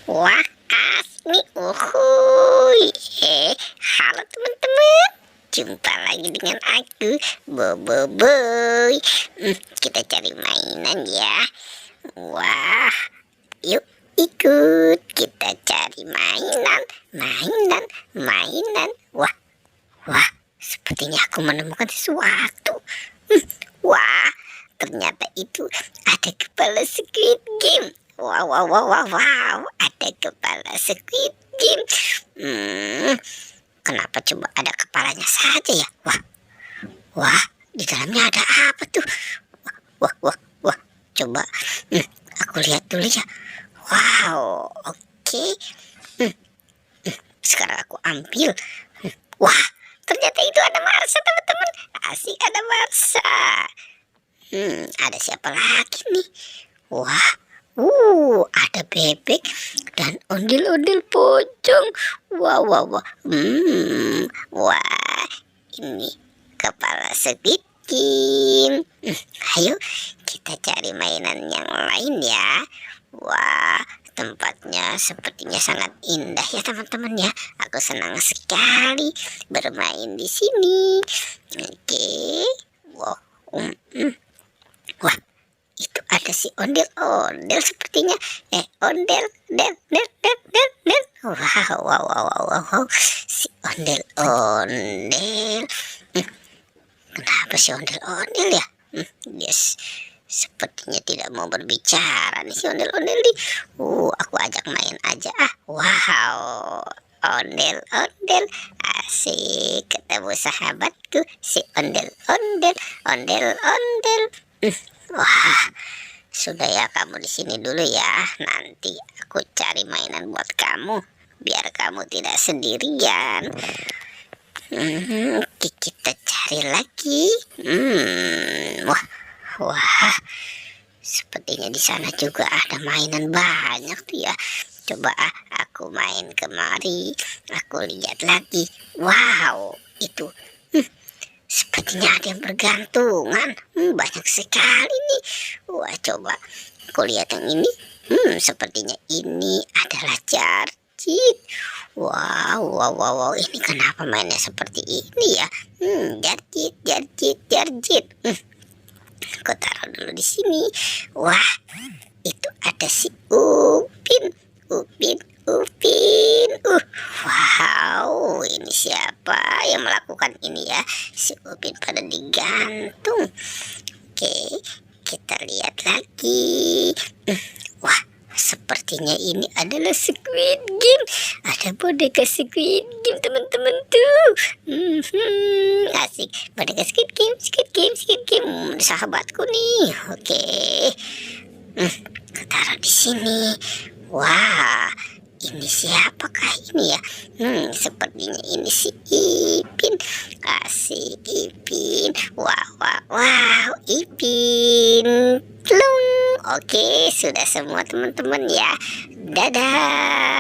Wah, asik nih. Uhuy. Halo teman-teman. Jumpa lagi dengan aku, Bobo Boy. Kita cari mainan ya. Wah, yuk ikut. Kita cari mainan, mainan. Wah, sepertinya aku menemukan sesuatu. Wah, ternyata itu ada kepala Squid Game. Wow, ada kepala Squid Game. Kenapa coba ada kepalanya saja ya? Wah, di dalamnya ada apa tuh? Wah, coba aku lihat dulu ya. Wow, oke. Sekarang aku ambil. Wah, ternyata itu ada Marsa, teman-teman. Asik, ada Marsa. Ada siapa lagi nih? Wah, ada bebek dan ondel-ondel pocong. Wah. Wah, ini kepala Squid Game. Ayo kita cari mainan yang lain ya. Wah, tempatnya sepertinya sangat indah ya teman-teman ya. Aku senang sekali bermain di sini. Oke. Wow. Wah, itu ada si ondel-ondel sepertinya. Ondel. Wow. Si ondel-ondel. Kenapa si ondel-ondel ya? Yes. Sepertinya tidak mau berbicara nih si ondel-ondel nih. Aku ajak main aja ah. Wow, ondel-ondel. Asik ketemu sahabatku si ondel-ondel. Wah, sudah ya, kamu di sini dulu ya. Nanti aku cari mainan buat kamu biar kamu tidak sendirian. Kita cari lagi. Wah, sepertinya di sana juga ada mainan banyak tuh ya. Coba aku main kemari, aku lihat lagi. Wow, itu sepertinya ada yang bergantungan. Banyak sekali nih. Wah, coba aku lihat yang ini. Sepertinya ini adalah jarjit. Wow. Ini kenapa mainnya seperti ini ya? Jarjit. Aku taruh dulu di sini. Wah, itu ada si Upin. Wow, ini siapa yang melakukan ini ya? Si Upin pada digantung. Oke, kita lihat lagi. Wah, sepertinya ini adalah Squid Game. Ada boneka Squid Game teman-teman tuh. Asik, boneka Squid Game. Sahabatku nih. Oke. Taruh di sini. Wah, ini siapakah ini ya? Sepertinya ini si Ipin. Asik, Ipin. Wow, Ipin. Plung. Oke, sudah semua teman-teman ya. Dadah.